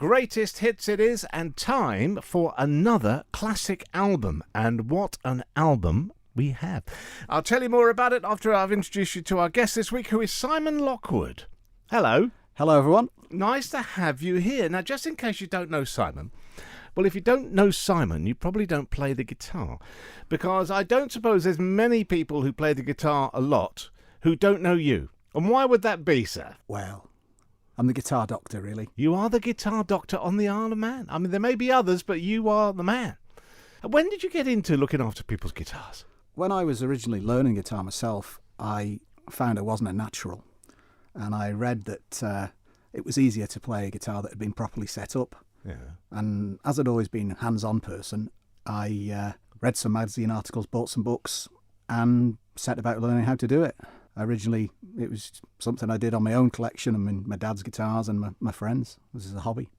greatest hits it is, and time for another classic album. And what an album we have. I'll tell you more about it after I've introduced you to our guest this week, who is Simon Lockwood. Hello. Hello, everyone. Nice to have you here. Now, just in case you don't know Simon, well, if you don't know Simon, you probably don't play the guitar, because I don't suppose there's many people who play the guitar a lot who don't know you. And why would that be, sir? Well, I'm the guitar doctor, really. You are the guitar doctor on the Isle of Man. I mean, there may be others, but you are the man. When did you get into looking after people's guitars? When I was originally learning guitar myself, I found I wasn't a natural. And I read that it was easier to play a guitar that had been properly set up. Yeah. And as I'd always been a hands-on person, I read some magazine articles, bought some books, and set about learning how to do it. Originally, it was something I did on my own collection and my dad's guitars and my friends. This is a hobby.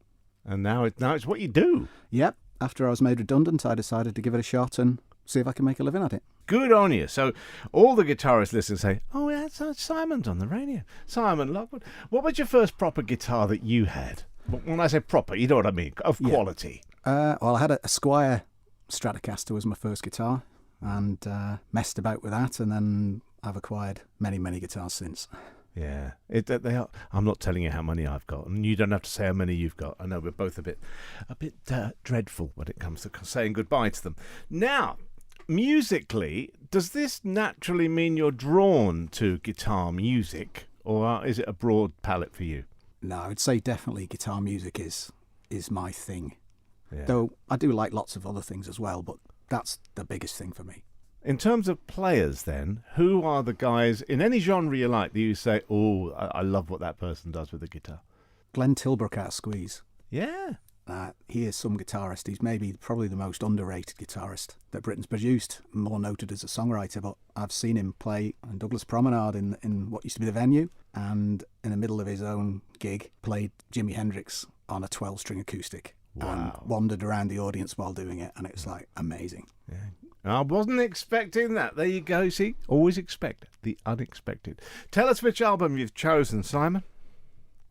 And now it's what you do. Yep. After I was made redundant, I decided to give it a shot and see if I can make a living at it. Good on you. So all the guitarists listen say, oh, yeah, Simon's on the radio. Simon Lockwood. What was your first proper guitar that you had? When I say proper, you know what I mean, of quality. Well, I had a Squire Stratocaster was my first guitar, and messed about with that, and then I've acquired many, many guitars since. Yeah, I'm not telling you how many I've got, and you don't have to say how many you've got. I know we're both a bit dreadful when it comes to saying goodbye to them. Now, musically, does this naturally mean you're drawn to guitar music, or is it a broad palette for you? No, I'd say definitely guitar music is my thing. Yeah. Though I do like lots of other things as well, but that's the biggest thing for me. In terms of players, then, who are the guys in any genre you like that you say, oh, I love what that person does with the guitar? Glenn Tilbrook out of Squeeze. Yeah. He is some guitarist. He's probably the most underrated guitarist that Britain's produced, more noted as a songwriter. But I've seen him play in Douglas Promenade in what used to be the Venue, and in the middle of his own gig, played Jimi Hendrix on a 12-string acoustic. Wow. And wandered around the audience while doing it, and it was like amazing. Yeah. I wasn't expecting that. There you go. See, always expect the unexpected. Tell us which album you've chosen, Simon.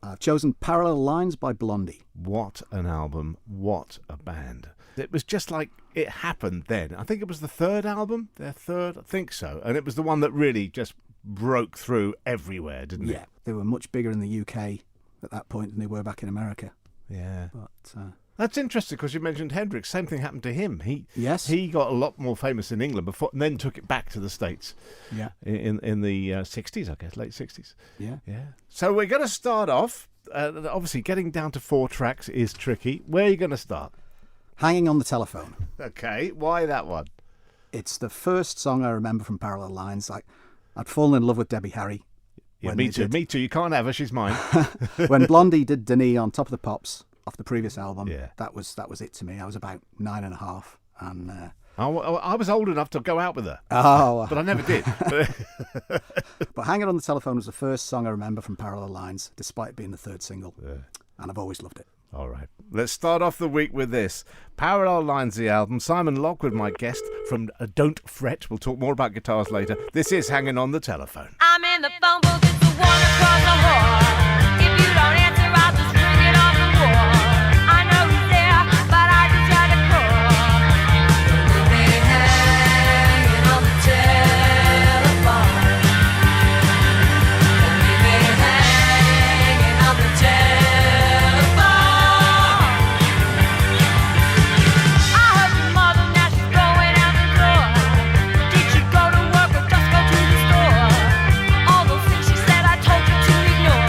I've chosen Parallel Lines by Blondie. What an album. What a band. It was just like it happened then. I think it was the third album, their third, I think so. And it was the one that really just broke through everywhere, didn't it? Yeah, they were much bigger in the UK at that point than they were back in America. Yeah. But that's interesting because you mentioned Hendrix. Same thing happened to him. He got a lot more famous in England before, and then took it back to the States. Yeah. In the 60s, I guess, late 60s. Yeah. Yeah. So we're going to start off. Obviously, getting down to 4 tracks is tricky. Where are you going to start? Hanging on the Telephone. Okay. Why that one? It's the first song I remember from Parallel Lines. I'd fallen in love with Debbie Harry. Yeah, me too. Me too. You can't have her. She's mine. When Blondie did Denis on Top of the Pops off the previous album, yeah. that was it to me. I was about 9.5, and I was old enough to go out with her. Oh, but I never did. But Hanging on the Telephone was the first song I remember from Parallel Lines, despite it being the third single, and I've always loved it. All right. Let's start off the week with this. Parallel Lines, the album. Simon Lockwood, my guest from Don't Fret. We'll talk more about guitars later. This is Hanging on the Telephone. I'm in the phone book, it's the one across the hall. If you don't answer, I'll just ring it off the wall. I know he's there, but I just had to call. Leave me hanging on the telephone. Leave me hanging on the telephone. I heard your mother, now she's going out the door. Did you go to work or just go to the store? All those things she said I told you to ignore.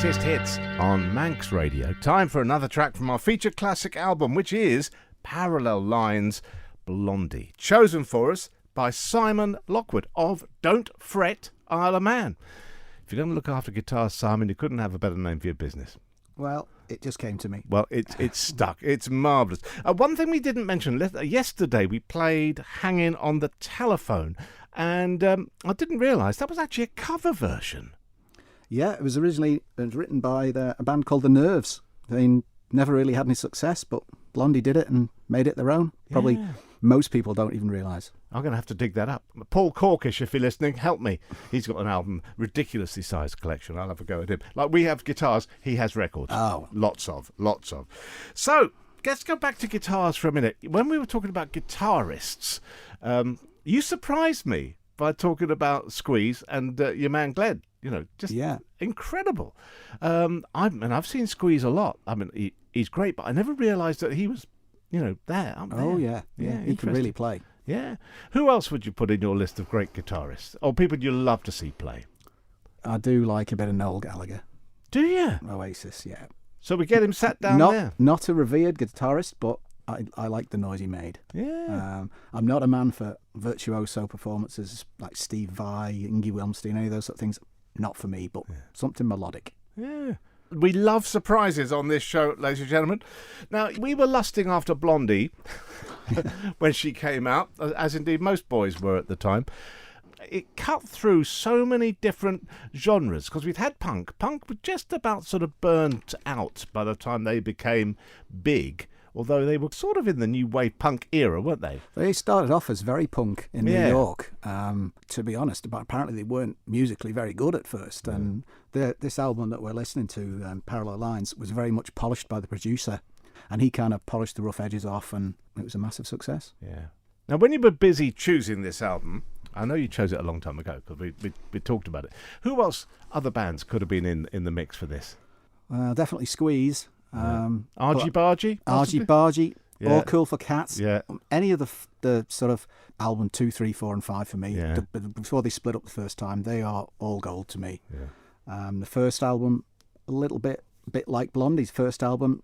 greatest hits on Manx Radio. Time for another track from our feature classic album, which is Parallel Lines, Blondie. Chosen for us by Simon Lockwood of Don't Fret, Isle of Man. If you're going to look after guitars, Simon, you couldn't have a better name for your business. Well, it just came to me. Well, it's stuck. It's marvellous. One thing we didn't mention, yesterday we played Hanging on the Telephone, and I didn't realise that was actually a cover version. Yeah, it was written by a band called The Nerves. They never really had any success, but Blondie did it and made it their own. Probably most people don't even realise. I'm going to have to dig that up. Paul Corkish, if you're listening, help me. He's got an album, ridiculously sized collection. I'll have a go at him. Like we have guitars, he has records. Oh. Lots of. So, let's go back to guitars for a minute. When we were talking about guitarists, you surprised me by talking about Squeeze and your man Glenn. You know, just incredible. I've seen Squeeze a lot. I mean, he's great, but I never realised that he was, there. Oh, yeah. He can really play. Yeah. Who else would you put in your list of great guitarists or people you love to see play? I do like a bit of Noel Gallagher. Do you? Oasis, yeah. So we get him sat down there. Not a revered guitarist, but I like the noise he made. Yeah. I'm not a man for virtuoso performances like Steve Vai, Ingy Wilmstein, any of those sort of things. Not for me, but something melodic. Yeah. We love surprises on this show, ladies and gentlemen. Now, we were lusting after Blondie when she came out, as indeed most boys were at the time. It cut through so many different genres, because we'd had punk. Punk was just about sort of burnt out by the time they became big, although they were sort of in the new wave punk era, weren't they? They started off as very punk in New York, to be honest, but apparently they weren't musically very good at first. And this album that we're listening to, Parallel Lines, was very much polished by the producer, and he kind of polished the rough edges off, and it was a massive success. Yeah. Now, when you were busy choosing this album, I know you chose it a long time ago, because we talked about it. Who else, other bands, could have been in the mix for this? Definitely Squeeze. Argy Bargy? Argy Bargy, All Cool for Cats. Yeah. Any of the sort of album 2, 3, 4 and 5 for me, Yeah. before they split up the first time, they are all gold to me. Yeah. The first album, a little bit like Blondie's first album,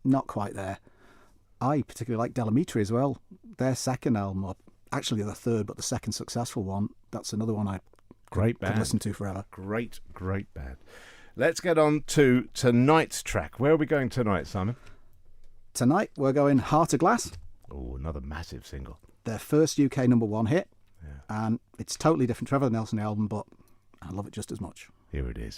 not quite there. I particularly like Delamitri as well. Their second album, or actually the third, but the second successful one, that's another one I Great could band. listen to forever. Great band. Let's get on to tonight's track. Where are we going tonight, Simon? Tonight we're going Heart of Glass, Oh, another massive single. their first UK #1 hit, Yeah. and it's totally different to Trevor Nelson album, but I love it just as much. Here it is.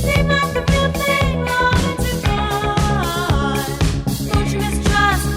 Seemed like a real thing long to gone. Don't you mistrust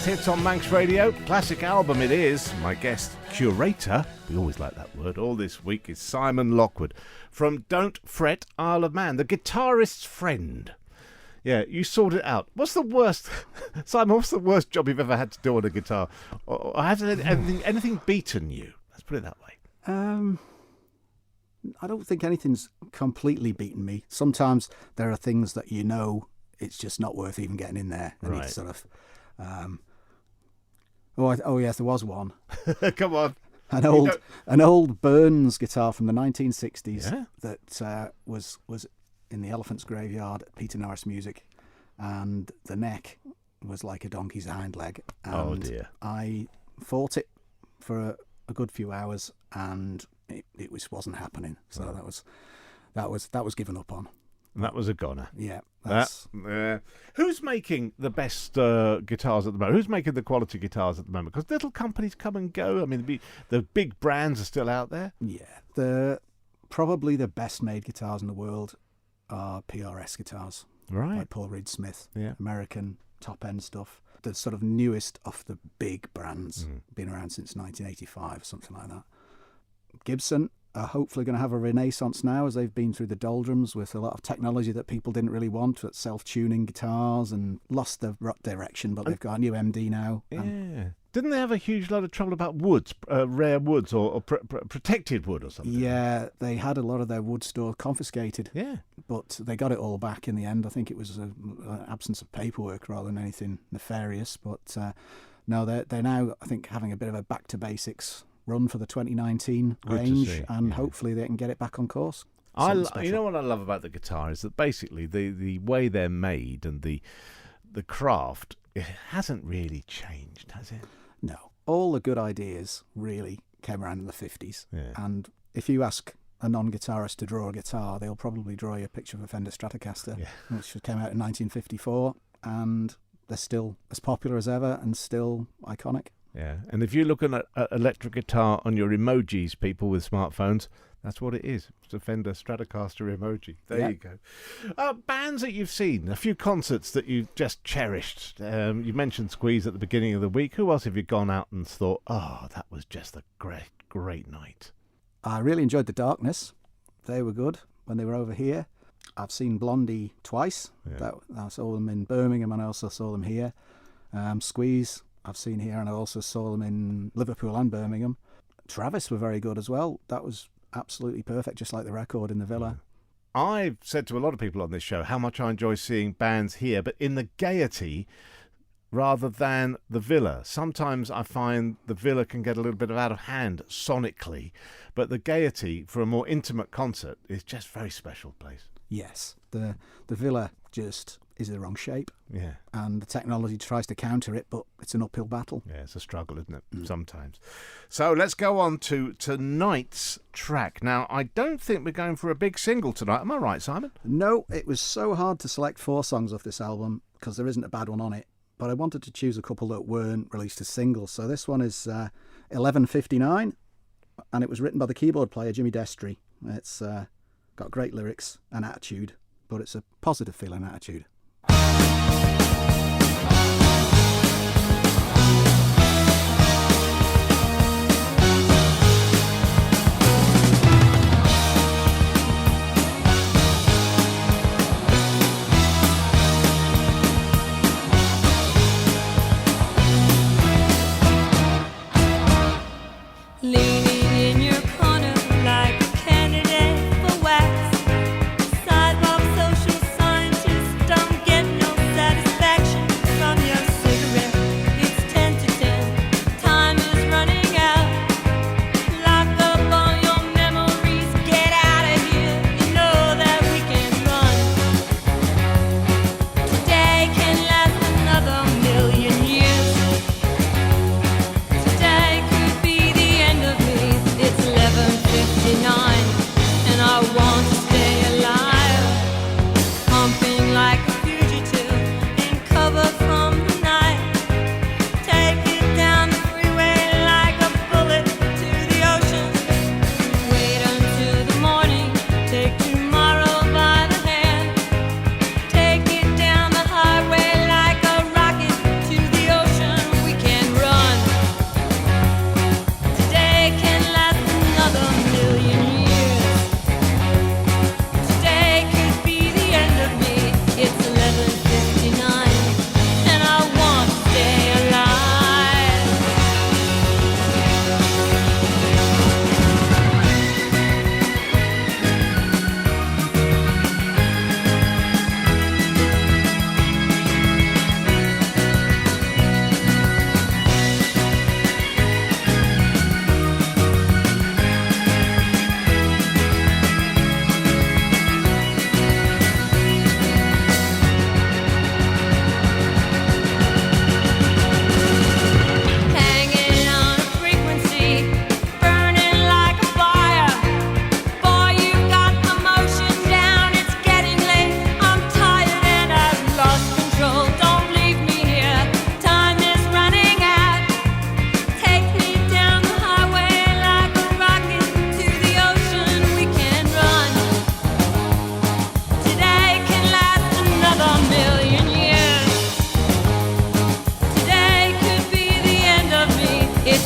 Greatest Hits on Manx Radio. Classic album it is. My guest curator, we always like that word, all this week is Simon Lockwood from Don't Fret, Isle of Man, the guitarist's friend. Yeah, you sorted it out. What's the worst, Simon, what's the worst job you've ever had to do on a guitar? Or has anything beaten you? Let's put it that way. I don't think anything's completely beaten me. Sometimes there are things that you know it's just not worth even getting in there. And Right. it's sort of... yes, there was one. Come on. An old Burns guitar from the 1960s Yeah? that was in the Elephant's Graveyard at Peter Norris Music, and the neck was like a donkey's hind leg. And Oh, dear. I fought it for a good few hours, and it wasn't happening. So that was given up on. And that was a goner. Yeah, Who's making the best guitars at the moment? Who's making the quality guitars at the moment? Because little companies come and go. I mean, the big brands are still out there. yeah. Probably the best made guitars in the world are PRS guitars, Right. like Paul Reed Smith, Yeah. American top end stuff. The sort of newest of the big brands, been around since 1985, something like that. Gibson are hopefully going to have a renaissance now, as they've been through the doldrums with a lot of technology that people didn't really want, with self-tuning guitars, and lost their direction, but they've got a new MD now. Yeah. Didn't they have a huge load of trouble about woods, rare woods or protected wood or something? Yeah, they had a lot of their wood store confiscated, Yeah. but they got it all back in the end. I think it was an absence of paperwork rather than anything nefarious. But no, they're now, I think, having a bit of a back to basics run for the 2019 Good to range, see, and yeah. hopefully they can get it back on course. You Something special. know what I love about the guitar is that basically the way they're made and the craft, it hasn't really changed, has it? No, all the good ideas really came around in the 50s. Yeah. And if you ask a non-guitarist to draw a guitar, they'll probably draw you a picture of a Fender Stratocaster, Yeah. which came out in 1954, and they're still as popular as ever and still iconic. Yeah, and if you're looking at electric guitar on your emojis, people with smartphones, that's what it is. It's a Fender Stratocaster emoji. There Yeah. you go. Bands that you've seen, a few concerts that you've just cherished. You mentioned Squeeze at the beginning of the week. Who else have you gone out and thought, oh, that was just a great, great night? I really enjoyed The Darkness. They were good when they were over here. I've seen Blondie twice. Yeah. I saw them in Birmingham, and I also saw them here. Squeeze I've seen here, and I also saw them in Liverpool and Birmingham. Travis were very good as well. That was absolutely perfect, just like the record in the Villa. I've said to a lot of people on this show how much I enjoy seeing bands here, but in the Gaiety rather than the Villa. Sometimes I find the Villa can get a little bit out of hand sonically, but the Gaiety for a more intimate concert is just a very special place. Yes, the Villa just is the wrong shape, Yeah. and the technology tries to counter it, but it's an uphill battle. Yeah, it's a struggle, isn't it? Sometimes. So let's go on to tonight's track. Now, I don't think we're going for a big single tonight. Am I right, Simon? No, it was so hard to select 4 songs off this album because there isn't a bad one on it, but I wanted to choose a couple that weren't released as singles. So this one is 11:59, and it was written by the keyboard player Jimmy Destry. It's got great lyrics and attitude, but it's a positive feeling attitude. Leaning in your corner like a candidate for wax. Sidewalk social scientist, dumb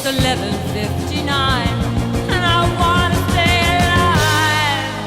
11:59, and I wanna stay alive.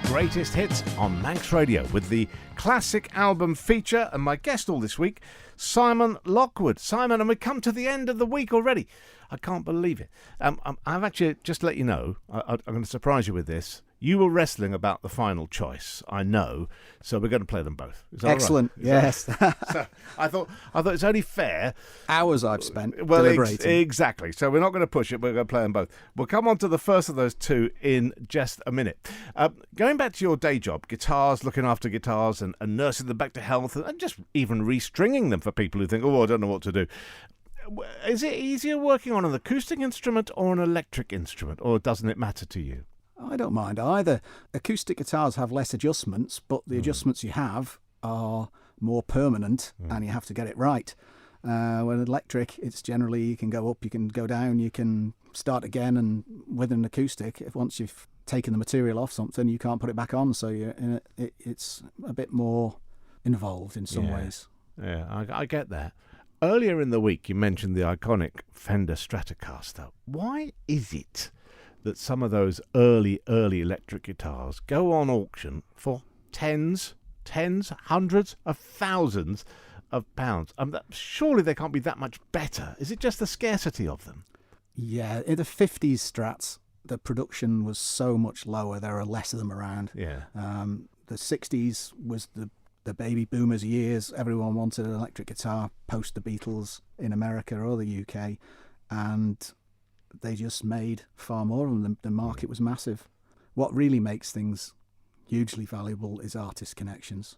Greatest hits on Manx Radio with the classic album feature, and my guest all this week, Simon Lockwood. Simon, and we come to the end of the week already. I can't believe it. I've actually, just to let you know, I'm going to surprise you with this. You were wrestling about the final choice, I know, so we're going to play them both. Is that Excellent, all right? yes. So I thought it's only fair. Hours I've spent deliberating. Exactly. So we're not going to push it. We're going to play them both. We'll come on to the first of those two in just a minute. Going back to your day job, guitars, looking after guitars and nursing them back to health, and just even restringing them for people who think, I don't know what to do. Is it easier working on an acoustic instrument or an electric instrument, or doesn't it matter to you? I don't mind either. Acoustic guitars have less adjustments, but the adjustments you have are more permanent and you have to get it right. With electric, it's generally you can go up, you can go down, you can start again, and with an acoustic, once you've taken the material off something, you can't put it back on, so it's a bit more involved in some ways. Yeah, I get that. Earlier in the week, you mentioned the iconic Fender Stratocaster. Why is it that some of those early electric guitars go on auction for tens, hundreds of thousands of pounds? Surely they can't be that much better. Is it just the scarcity of them? Yeah, in the 50s Strats, the production was so much lower. There are less of them around. Yeah. The 60s was the baby boomers years. Everyone wanted an electric guitar post the Beatles in America or the UK, and they just made far more of them. The market was massive. What really makes things hugely valuable is artist connections.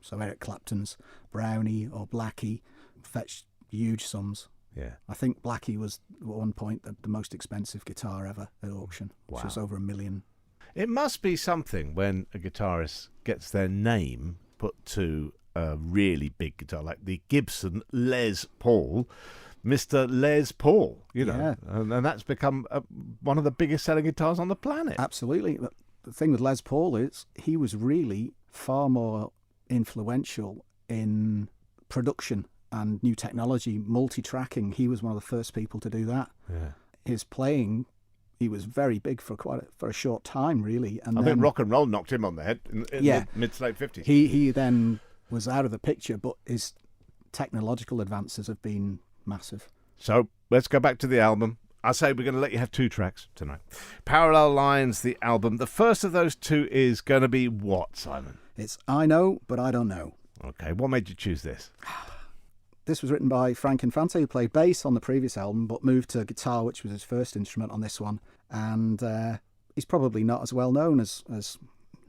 So Eric Clapton's Brownie or Blackie fetched huge sums. Yeah. I think Blackie was at one point the most expensive guitar ever at auction, which Wow. was over $1 million. It must be something when a guitarist gets their name put to a really big guitar, like the Gibson Les Paul, Mr. Les Paul, Yeah. and that's become one of the biggest selling guitars on the planet. Absolutely. But the thing with Les Paul is he was really far more influential in production and new technology, multi-tracking. He was one of the first people to do that. Yeah. His playing, he was very big for a short time, really. And I then think rock and roll knocked him on the head in the mid to late 50s. he then was out of the picture, but his technological advances have been massive. So let's go back to the album. I say we're going to let you have two tracks tonight. Parallel Lines, the album. The first of those two is going to be what, Simon? It's I Know, But I Don't Know. Okay, what made you choose this? This was written by Frank Infante, who played bass on the previous album, but moved to guitar, which was his first instrument on this one. And he's probably not as well known as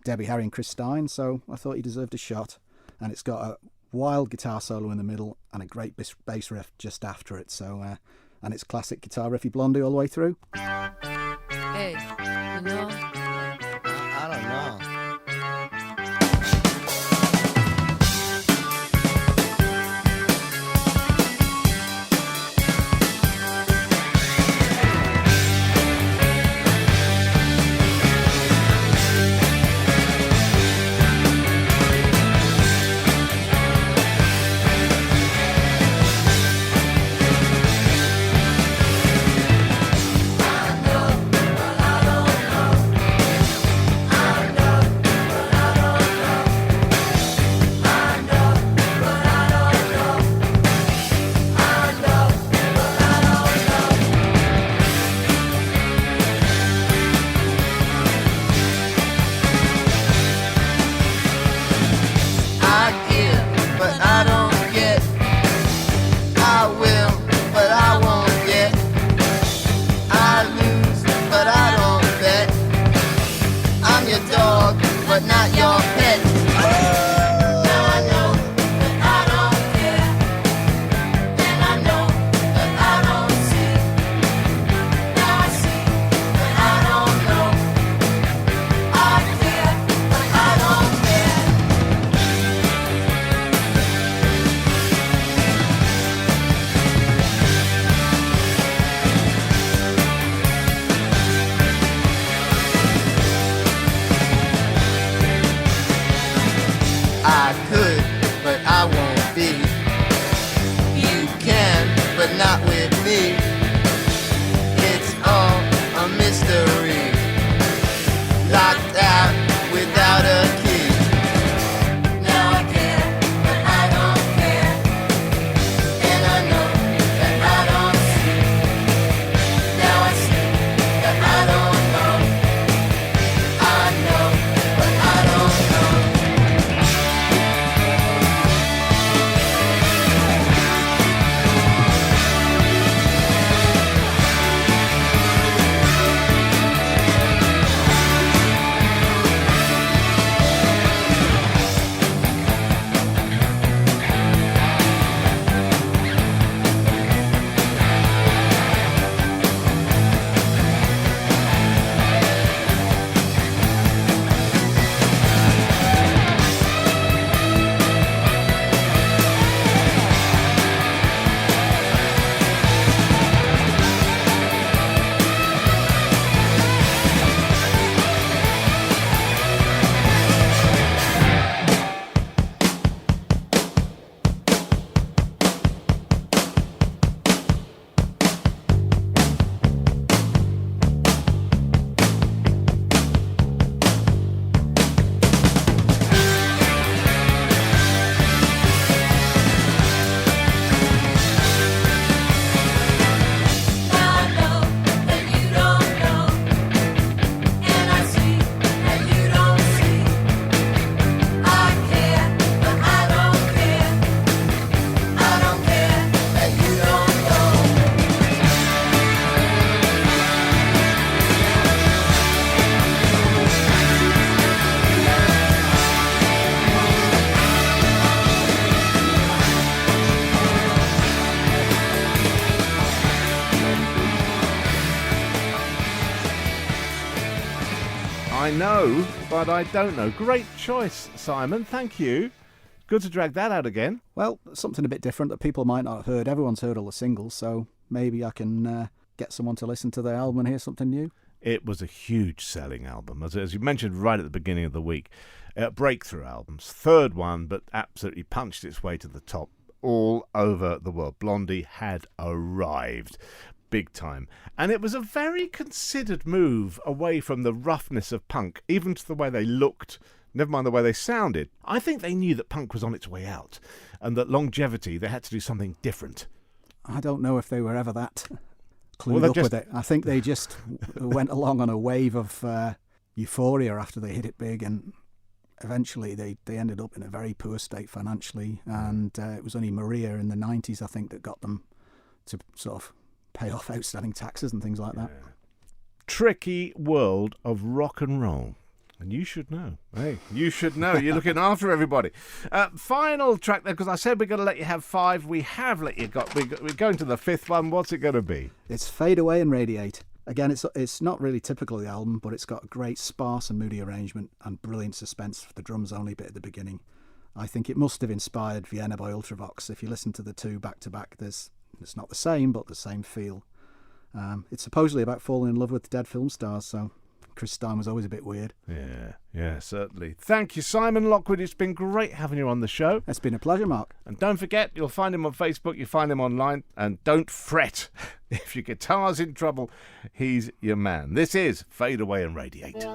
Debbie Harry and Chris Stein, so I thought he deserved a shot. And it's got a wild guitar solo in the middle and a great bass riff just after it. So, and it's classic guitar riffy Blondie all the way through. Hey, you know, I don't know. I know, but I don't know. but not with me. It's all a mystery, locked out without a key. Now I care, but I don't care, and I know that I don't see. Now I see that I don't know. I know, but I don't know. I know, but I don't know. Great choice, Simon. Thank you. Good to drag that out again. Well, something a bit different that people might not have heard. Everyone's heard all the singles, so maybe I can get someone to listen to the album and hear something new. It was a huge selling album, as you mentioned right at the beginning of the week. Breakthrough albums, third one, but absolutely punched its way to the top all over the world. Blondie had arrived big time, and it was a very considered move away from the roughness of punk, even to the way they looked, never mind the way they sounded. I think they knew that punk was on its way out, and that longevity, they had to do something different. I don't know if they were ever that clued up with it. I think they just went along on a wave of euphoria after they hit it big, and eventually they ended up in a very poor state financially, and it was only Maria in the 90s, I think, that got them to sort of pay off outstanding taxes and things like that. Tricky world of rock and roll. And you should know. Hey, you should know. You're looking after everybody. Final track there, because I said we're going to let you have 5. We have let you go. We're going to the 5th one. What's it going to be? It's Fade Away and Radiate. Again, it's not really typical of the album, but it's got a great sparse and moody arrangement and brilliant suspense for the drums only bit at the beginning. I think it must have inspired Vienna by Ultravox. If you listen to the two back to back, it's not the same, but the same feel. It's supposedly about falling in love with dead film stars, so Chris Stein was always a bit weird. Yeah, certainly. Thank you, Simon Lockwood. It's been great having you on the show. It's been a pleasure, Mark. And don't forget, you'll find him on Facebook, you find him online, and don't fret. If your guitar's in trouble, he's your man. This is Fade Away and Radiate.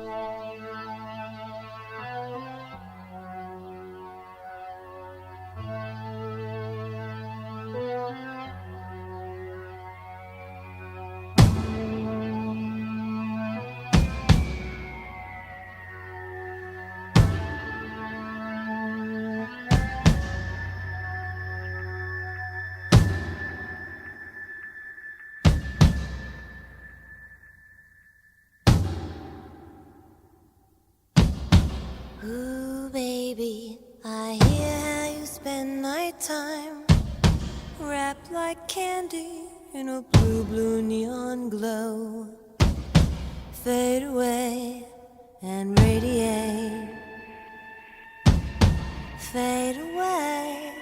Ooh, baby, I hear how you spend nighttime, wrapped like candy in a blue, blue neon glow. Fade away and radiate. Fade away,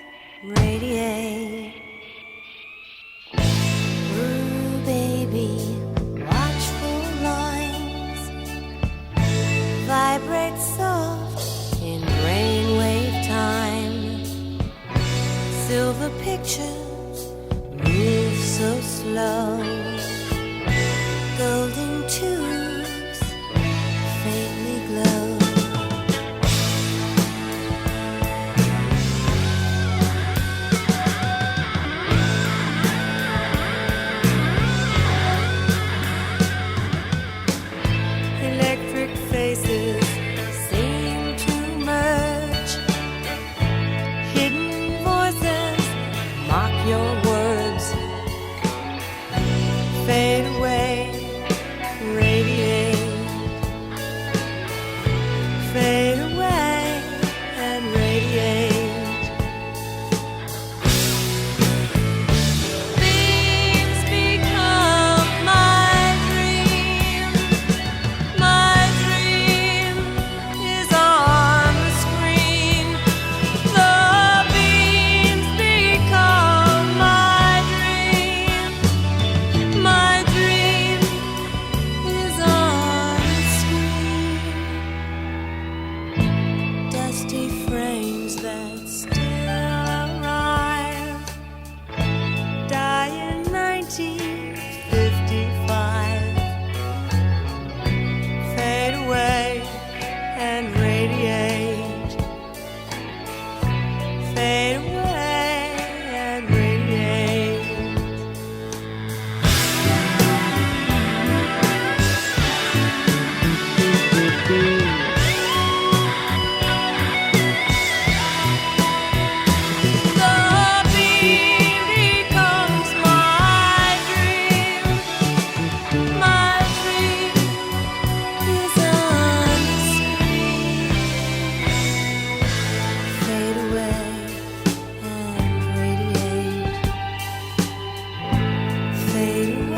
radiate. Ooh, baby, watchful lines vibrate soft in brainwave time. Silver pictures move glow. Golden tubes faintly glow. Electric faces seem to merge. Hidden voices mock your words. Fade away, radiate. Fade away and radiate. Beams become my dream. My dream is on the screen. The beams become my dream. My dream is on the screen. Dusty frames that still arrive die in 1955. Fade away and radiate. Fade away and radiate. The beam becomes my dream. My dream is on the screen. Fade away and radiate. Fade away.